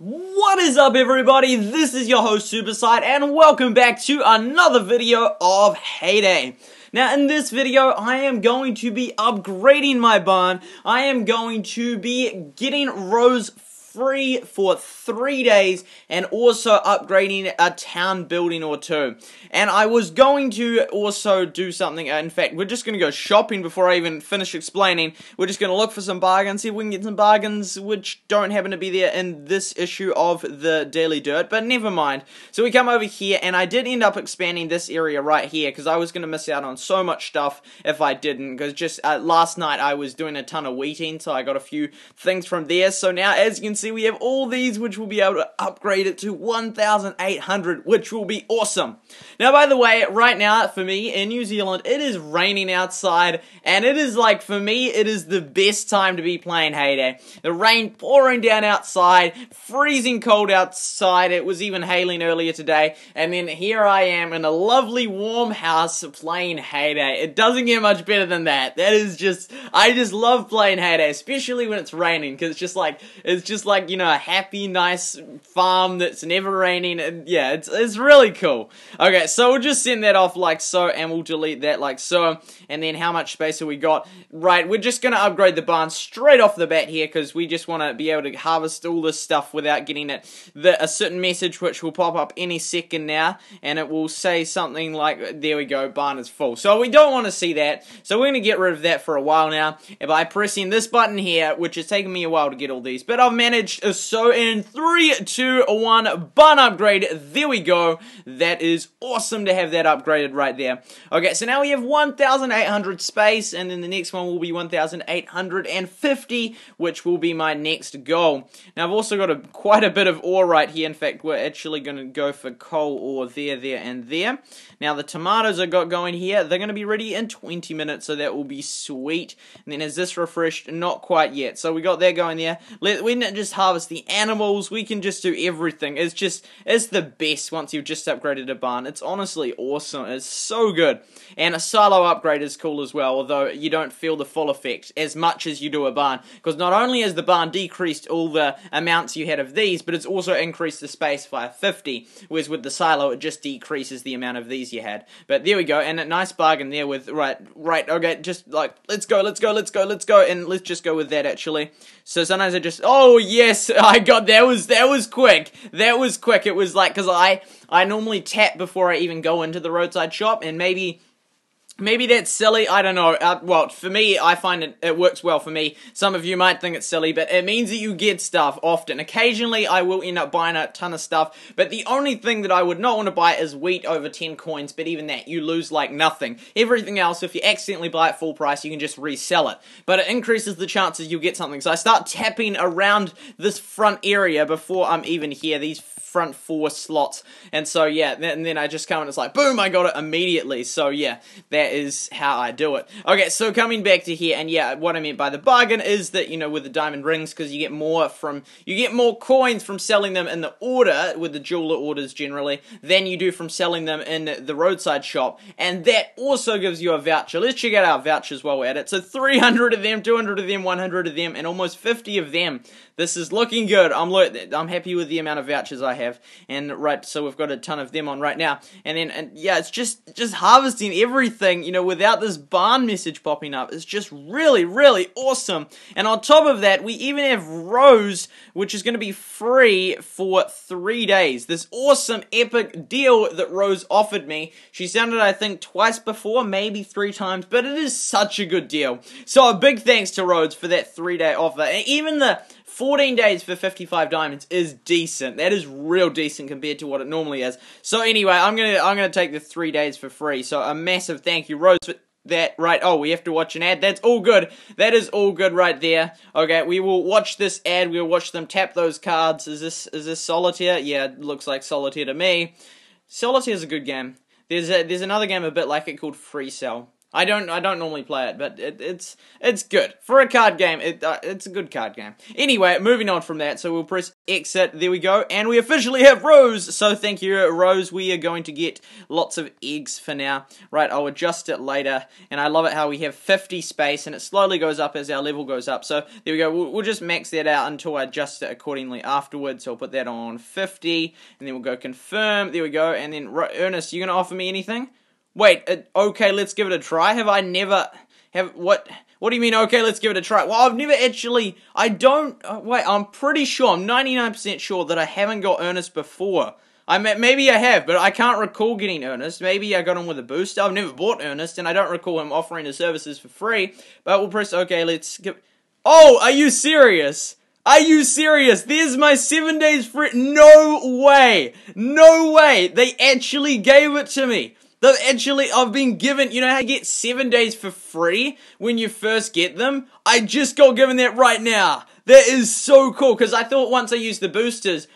What is up, everybody? This is your host SuperSight and welcome back to another video of Heyday. Now in this video I am going to be upgrading my barn. I am going to be getting Rose free for 3 days and also upgrading a town building or two. And I was going to also do something, in fact we're just going to go shopping before I even finish explaining. We're just going to look for some bargains, see if we can get some bargains which don't happen to be there in this issue of the Daily Dirt, but never mind. So we come over here and I did end up expanding this area right here because I was going to miss out on so much stuff if I didn't, because just last night I was doing a ton of wheating, so I got a few things from there. So now as you can see we have all these which will be able to upgrade it to 1,800, which will be awesome. Now by the way, right now for me in New Zealand it is raining outside, and it is like, for me it is the best time to be playing Heyday. The rain pouring down outside, freezing cold outside, it was even hailing earlier today, and then here I am in a lovely warm house playing Heyday. It doesn't get much better than that. That is just, I just love playing Heyday, especially when it's raining, because it's just like, you know, a happy, nice farm that's never raining, and yeah, it's really cool. Okay, so we'll just send that off like so, and we'll delete that like so, and then how much space have we got? Right, we're just gonna upgrade the barn straight off the bat here, because we just want to be able to harvest all this stuff without getting a certain message which will pop up any second now, and it will say something like, there we go, barn is full. So we don't want to see that, so we're gonna get rid of that for a while now, by pressing this button here, which has taken me a while to get all these, but I've managed. So in 3, 2, 1, barn upgrade, there we go. That is awesome to have that upgraded right there. Okay, so now we have 1,800 space, and then the next one will be 1,850, which will be my next goal. Now I've also got quite a bit of ore right here. In fact, we're actually going to go for coal ore there, and there. Now the tomatoes I got going here, they're going to be ready in 20 minutes, so that will be sweet. And then is this refreshed? Not quite yet. So we got that going there. We didn't just harvest the animals, we can just do everything. It's the best once you've just upgraded a barn. It's honestly awesome. It's so good. And a silo upgrade is cool as well, although you don't feel the full effect as much as you do a barn, because not only has the barn decreased all the amounts you had of these, but it's also increased the space by 50, whereas with the silo it just decreases the amount of these you had. But there we go, and a nice bargain there with, right, okay, just like, let's go, and let's just go with that actually. So sometimes I just, oh yes, I got, that was quick, it was like, because I normally tap before I even go into the roadside shop, and maybe that's silly, I don't know. Well, for me, I find it works well for me. Some of you might think it's silly, but it means that you get stuff often. Occasionally, I will end up buying a ton of stuff, but the only thing that I would not want to buy is wheat over 10 coins, but even that, you lose like nothing. Everything else, if you accidentally buy it full price, you can just resell it. But it increases the chances you'll get something. So I start tapping around this front area before I'm even here, these front 4 slots, and so yeah, and then I just come and it's like, boom, I got it immediately. So yeah, that is how I do it. Okay, so coming back to here, and yeah, what I meant by the bargain is that, you know, with the diamond rings, because you get more coins from selling them in the order, with the jeweler orders generally, than you do from selling them in the roadside shop, and that also gives you a voucher. Let's check out our vouchers while we're at it. So 300 of them, 200 of them, 100 of them, and almost 50 of them. This is looking good. I'm happy with the amount of vouchers I have, and right, so we've got a ton of them on right now, and yeah, it's just harvesting everything, you know, without this barn message popping up. It's just really, really awesome. And on top of that, we even have Rose, which is going to be free for 3 days. This awesome, epic deal that Rose offered me. She sounded, I think, twice before, maybe 3 times, but it is such a good deal. So a big thanks to Rose for that 3-day offer. And even the 14 days for 55 diamonds is decent. That is real decent compared to what it normally is. So anyway, I'm gonna take the 3 days for free. So a massive thank you, Rose, for that. Right, oh, we have to watch an ad. That's all good. That is all good right there. Okay, we will watch this ad. We'll watch them tap those cards. Is this solitaire? Yeah, it looks like solitaire to me. Solitaire is a good game. There's another game a bit like it called Free Cell. I don't normally play it, but it's good for a card game. It's a good card game. Anyway, moving on from that, so we'll press exit. There we go, and we officially have Rose. So thank you, Rose. We are going to get lots of eggs for now. Right, I'll adjust it later, and I love it how we have 50 space, and it slowly goes up as our level goes up. So there we go. We'll just max that out until I adjust it accordingly afterwards. So I'll put that on 50, and then we'll go confirm. There we go, and then Ernest, you gonna offer me anything? Wait, okay, let's give it a try. What do you mean, okay, let's give it a try? Well, I've never actually, wait, I'm pretty sure, I'm 99% sure that I haven't got Ernest before. Maybe I have, but I can't recall getting Ernest. Maybe I got him with a booster. I've never bought Ernest, and I don't recall him offering his services for free. But we'll press, okay, let's give, oh, are you serious? Are you serious? There's my 7 days free. No way. No way. They actually gave it to me. I've been given, you know how you get 7 days for free when you first get them? I just got given that right now. That is so cool, because I thought once I used the boosters,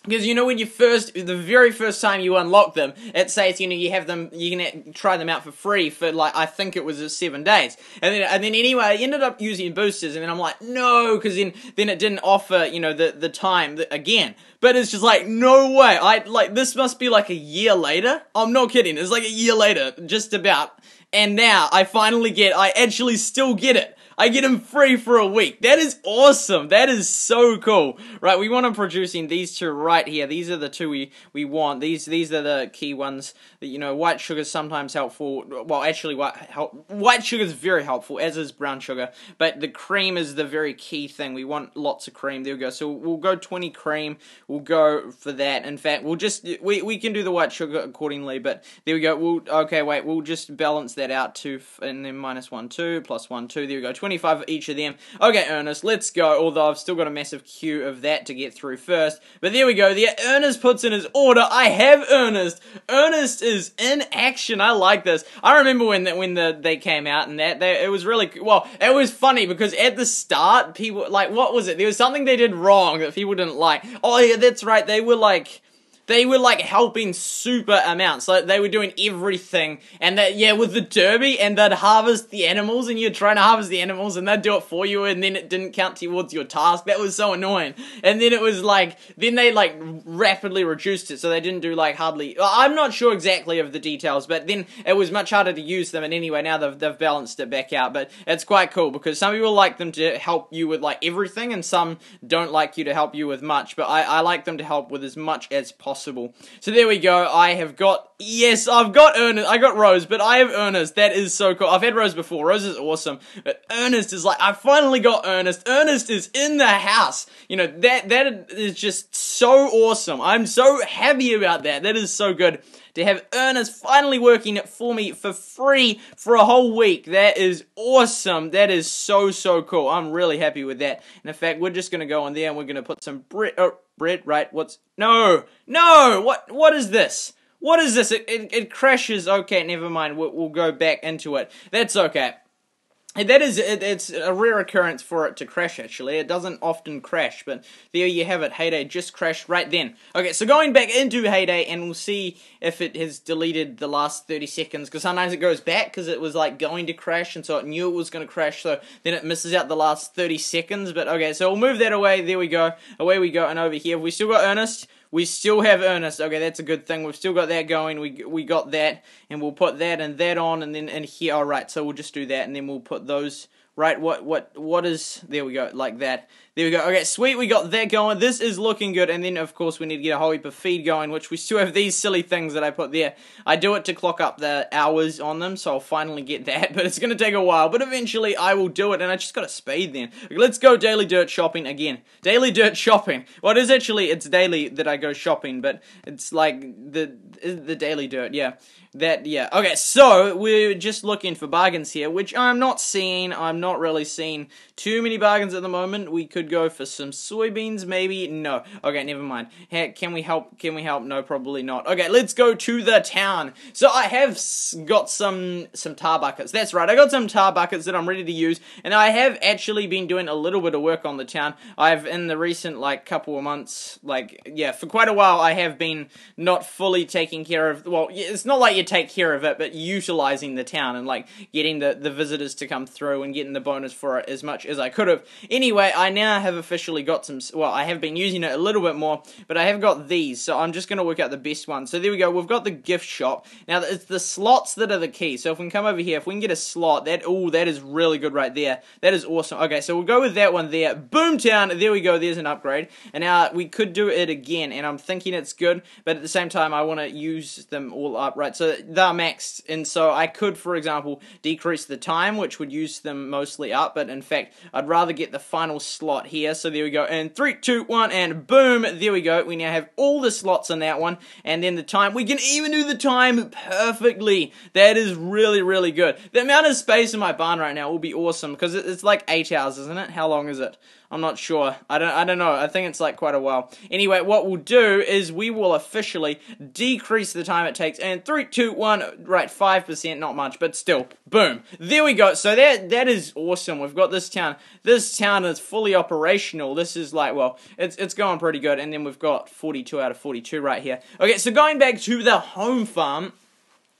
because you know when the very first time you unlock them, it says, you know, you have them, you can try them out for free for like, I think it was 7 days. And then anyway, I ended up using boosters, and then I'm like, no, because then it didn't offer, you know, the time again. But it's just like, no way, this must be like a year later. I'm not kidding, it's like a year later, just about. And now, I actually still get it. I get them free for a week. That is awesome. That is so cool. Right, we want to producing these two right here. These are the two we want. These are the key ones. That, you know, white sugar is sometimes helpful. Well, actually, white sugar is very helpful, as is brown sugar. But the cream is the very key thing. We want lots of cream. There we go. So we'll go 20 cream. We'll go for that. In fact, we'll just we can do the white sugar accordingly. But there we go. We'll just balance that out to, and then -1, 2, +1, 2. There we go. 25 of each of them. Okay, Ernest, let's go. Although I've still got a massive queue of that to get through first. But there we go. There, Ernest puts in his order. I have Ernest. Ernest is in action. I like this. I remember when they came out, and it was really, well, it was funny because at the start, people, like, what was it? There was something they did wrong that people didn't like. Oh yeah, that's right. They were like helping super amounts. Like they were doing everything, and that, yeah, with the derby, and they'd harvest the animals, and you're trying to harvest the animals, and they'd do it for you, and then it didn't count towards your task. That was so annoying. And then it was like, then they like rapidly reduced it, so they didn't do like hardly, I'm not sure exactly of the details, but then it was much harder to use them, and anyway, now they've balanced it back out. But it's quite cool, because some people like them to help you with like everything, and some don't like you to help you with much, but I like them to help with as much as possible. So there we go. I've got Ernest. I got Rose, but I have Ernest. That is so cool. I've had Rose before. Rose is awesome, but Ernest is like, I finally got Ernest. Ernest is in the house. You know, that is just so awesome. I'm so happy about that. That is so good to have Ernest finally working it for me for free for a whole week. That is awesome. That is so cool. I'm really happy with that. And in fact, we're just going to go in there and we're going to put some bread, right? No, what is this? What is this? It crashes. Okay, never mind. We'll go back into it. That's okay. It's a rare occurrence for it to crash, actually. It doesn't often crash, but there you have it. Heyday just crashed right then. Okay, so going back into Heyday, and we'll see if it has deleted the last 30 seconds, because sometimes it goes back, because it was like going to crash, and so it knew it was going to crash, so then it misses out the last 30 seconds, but okay, so we'll move that away. There we go. Away we go, and over here, we still got Ernest. We still have Ernest. Okay, that's a good thing. We've still got that going. We got that, and we'll put that and that on, and then in here. All right, so we'll just do that, and then we'll put those. Right, what is, there we go, like that. There we go. Okay, sweet, we got that going. This is looking good, and then, of course, we need to get a whole heap of feed going, which we still have these silly things that I put there. I do it to clock up the hours on them, so I'll finally get that, but it's going to take a while, but eventually I will do it, and I just got a spade then. Okay, let's go daily dirt shopping again. Daily dirt shopping. Well, it is actually, it's daily that I go shopping, but it's like the daily dirt, yeah. Yeah. Okay, so we're just looking for bargains here, which I'm not seeing. I'm not really seeing too many bargains at the moment. We could go for some soybeans, maybe. No. Okay, never mind. Hey, can we help? Can we help? No, probably not. Okay, let's go to the town. So I have got some tar buckets. That's right, I got some tar buckets that I'm ready to use, and I have actually been doing a little bit of work on the town. I've, in the recent, like, couple of months, like, yeah, for quite a while, I have been not fully taking care of, well, it's not like you take care of it, but utilizing the town, and, like, getting the visitors to come through, and getting the bonus for it as much as I could have. Anyway, I now have officially got some, well, I have been using it a little bit more, but I have got these, so I'm just going to work out the best one. So there we go, we've got the gift shop. Now, it's the slots that are the key, so if we can come over here, if we can get a slot, that is really good right there. That is awesome. Okay, so we'll go with that one there. Boomtown, there we go, there's an upgrade. And now, we could do it again, and I'm thinking it's good, but at the same time, I want to use them all up, right? So, they're maxed, and so I could, for example, decrease the time, which would use them mostly up, but in fact, I'd rather get the final slot here. So there we go, and 3, 2, 1, and boom, there we go. We now have all the slots in that one, and then the time, we can even do the time perfectly. That is really, really good. The amount of space in my barn right now will be awesome, because it's like 8 hours, isn't it? How long is it? I'm not sure. I don't know. I think it's like quite a while. Anyway, what we'll do is we will officially decrease the time it takes. And 3, 2, 1, right, 5%, not much, but still, boom. There we go. So that is awesome. We've got this town. This town is fully operational. This is like, well, it's going pretty good. And then we've got 42 out of 42 right here. Okay, so going back to the home farm.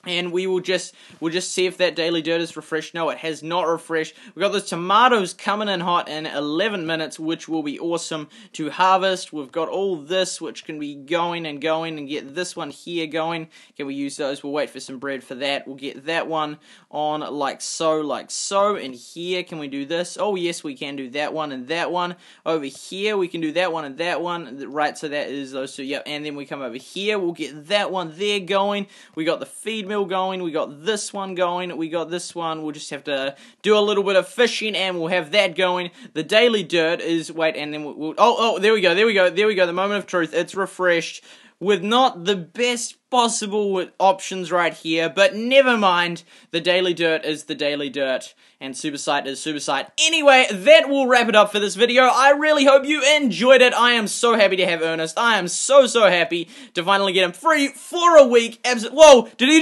And we'll just see if that daily dirt is refreshed. No, it has not refreshed. We've got the tomatoes coming in hot in 11 minutes, which will be awesome to harvest. We've got all this, which can be going and get this one here going. Can we use those? We'll wait for some bread for that. We'll get that one on like so. And here, can we do this? Oh, yes, we can do that one and that one. Over here, we can do that one and that one. Right, so that is those two. Yep, and then we come over here. We'll get that one there going. We got the feed mill going, we got this one going, we got this one, we'll just have to do a little bit of fishing and we'll have that going. The daily dirt is, wait, and then there we go, the moment of truth, it's refreshed with not the best possible options right here, but never mind, the daily dirt is the daily dirt, and SuperSight is SuperSight. Anyway, that will wrap it up for this video. I really hope you enjoyed it. I am so happy to have Ernest. I am so happy to finally get him free for a week. Whoa, did he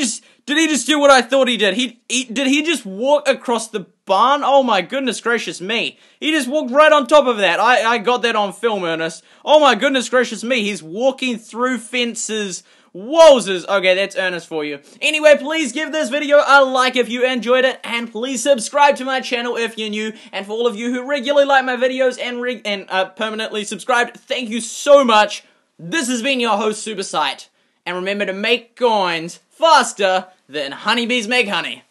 just do what I thought he did? Did he just walk across the barn? Oh my goodness gracious me. He just walked right on top of that. I got that on film, Ernest. Oh my goodness gracious me. He's walking through fences. Wowzers. Okay, that's Ernest for you. Anyway, please give this video a like if you enjoyed it, and please subscribe to my channel if you're new. And for all of you who regularly like my videos and permanently subscribed, thank you so much. This has been your host, SuperSight. And remember to make coins faster than honeybees make honey.